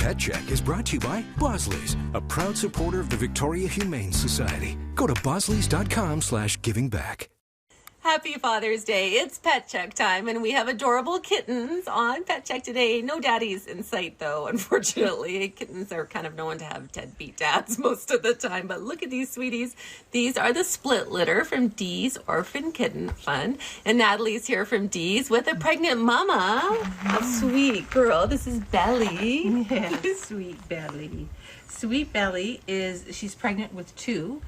Pet Check is brought to you by Bosley's, a proud supporter of the Victoria Humane Society. Go to bosleys.com/givingback. Happy Father's Day. It's Pet Check time, and we have adorable kittens on Pet Check today. No daddies in sight, though, unfortunately. Kittens are kind of known to have deadbeat dads most of the time, but look at these sweeties. These are the split litter from Dee's Orphan Kitten Fund, and Natalie's here from Dee's with a pregnant mama. A sweet girl. This is Belly. Yeah, sweet Belly. Sweet Belly she's pregnant with 2.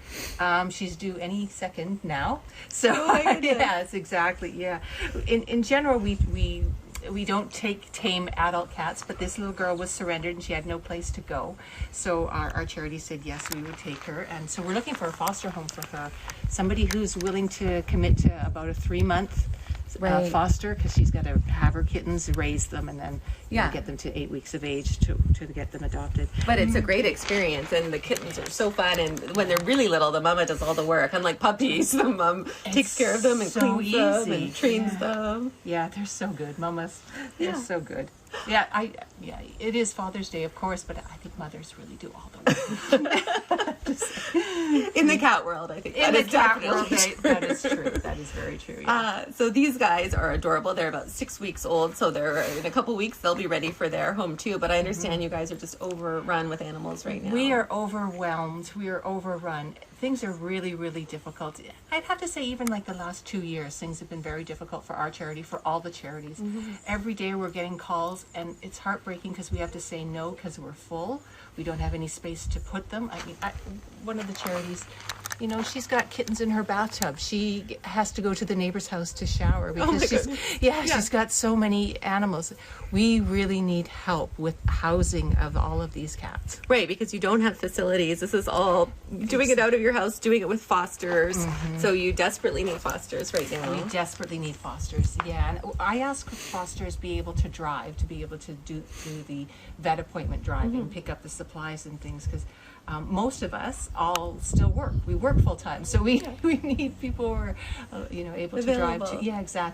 She's due any second now. So yes, exactly. Yeah. In general, we don't tame adult cats, but this little girl was surrendered and she had no place to go. So our charity said yes, we would take her. And so we're looking for a foster home for her. Somebody who's willing to commit to about a 3-month foster, because she's got to have her kittens, raise them, and then get them to 8 weeks of age to get them adopted. But it's a great experience, and the kittens are so fun. And when they're really little, the mama does all the work. Unlike puppies, the mom takes care of them and cleans them and trains them. Yeah, they're so good, mamas. They're so good. Yeah, it is Father's Day, of course, but I think mothers really do all the work. In the cat world, I think that is definitely true. That is true. That is very true. Yeah. So these guys are adorable. They're about 6 weeks old, so they're in a couple weeks they'll be ready for their home too. But I understand you guys are just overrun with animals right now. We are overwhelmed. We are overrun. Things are really, really difficult. I'd have to say even like the last 2 years, things have been very difficult for our charity, for all the charities. Every day we're getting calls, and it's heartbreaking because we have to say no because we're full. We don't have any space to put them. I mean, one of the charities, she's got kittens in her bathtub. She has to go to the neighbor's house to shower because she's got so many animals. We really need help with housing of all of these cats. Right, because you don't have facilities. This is all doing it out of your house, doing it with fosters. So you desperately need fosters right now. We desperately need fosters, yeah. And I ask fosters be able to drive, to be able to do the vet appointment driving, pick up the supplies and things, because most of us all still work. We work full time, so we need people who are able to drive.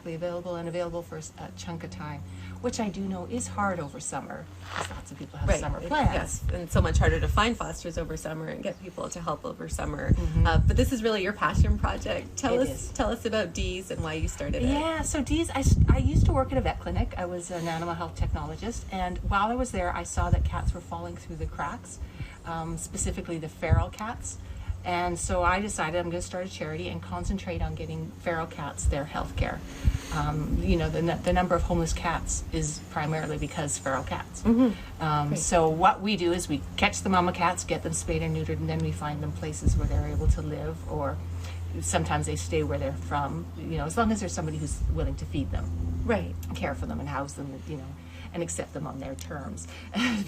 Available and available for a chunk of time, which I do know is hard over summer because lots of people have summer plans. Yes, and so much harder to find fosters over summer and get people to help over summer. But this is really your passion project. Tell us about Dee's and why you started it. Yeah, so Dee's, I used to work at a vet clinic. I was an animal health technologist, and while I was there, I saw that cats were falling through the cracks. Specifically the feral cats, and so I decided I'm going to start a charity and concentrate on getting feral cats their health care. The number of homeless cats is primarily because feral cats. So what we do is we catch the mama cats, get them spayed and neutered, and then we find them places where they're able to live, or sometimes they stay where they're from, as long as there's somebody who's willing to feed them, care for them and house them, and accept them on their terms,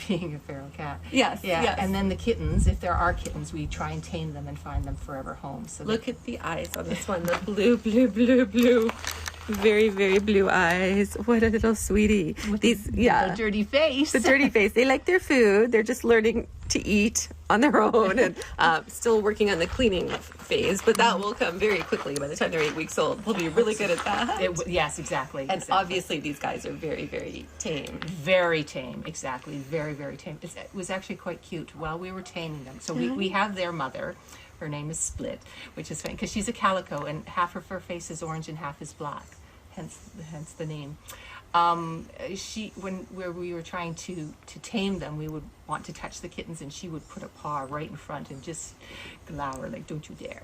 being a feral cat. Yes. And then the kittens, if there are kittens, we try and tame them and find them forever homes. So look at the eyes on this one, the blue, blue, blue, blue. Very, very blue eyes. What a little sweetie. The dirty face. The dirty face. They like their food. They're just learning to eat on their own and still working on the cleaning phase, but that will come very quickly. By the time they're 8 weeks old, they'll be really good at that. Yes, exactly. And obviously these guys are very, very tame. Very tame, exactly. Very, very tame. It was actually quite cute while we were taming them. So we have their mother. Her name is Split, which is funny because she's a calico and half of her face is orange and half is black, hence the name. When we were trying to tame them, we would want to touch the kittens, and she would put a paw right in front and just glower like, "Don't you dare!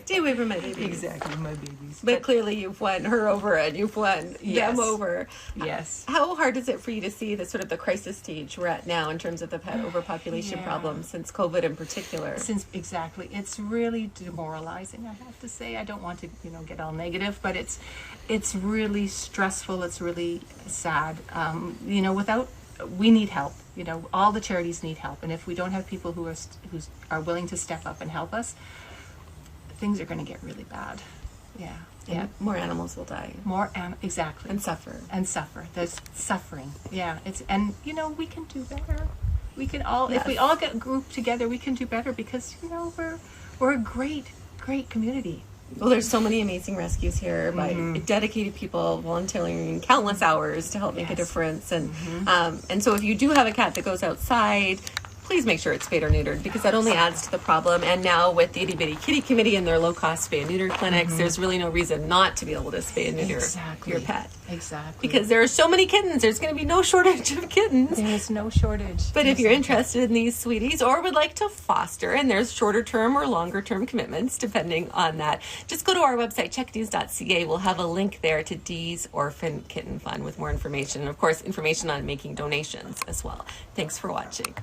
Stay away from my babies." Exactly, my babies. But clearly, you've won her over, and you've won them over. Yes. How hard is it for you to see the sort of the crisis stage we're at now in terms of the pet overpopulation problem since COVID in particular? It's really demoralizing. I have to say, I don't want to get all negative, but it's really stressful. It's really sad. We need help. All the charities need help, and if we don't have people who are willing to step up and help us, things are going to get really bad. Yeah. More animals will die. Exactly. And suffer. There's suffering. Yeah. We can do better. We can all, if we all get grouped together, we can do better because we're a great community. Well, there's so many amazing rescues here by dedicated people volunteering countless hours to help make a difference. And so if you do have a cat that goes outside, please make sure it's spayed or neutered, because that only adds to the problem. And now with the Itty Bitty Kitty Committee and their low-cost spay and neuter clinics, there's really no reason not to be able to spay and neuter your pet. Exactly. Because there are so many kittens, there's going to be no shortage of kittens. There's no shortage. But if you're interested in these sweeties or would like to foster, and there's shorter term or longer term commitments depending on that, just go to our website, checkdees.ca. We'll have a link there to Dee's Orphan Kitten Fund with more information, and of course information on making donations as well. Thanks for watching.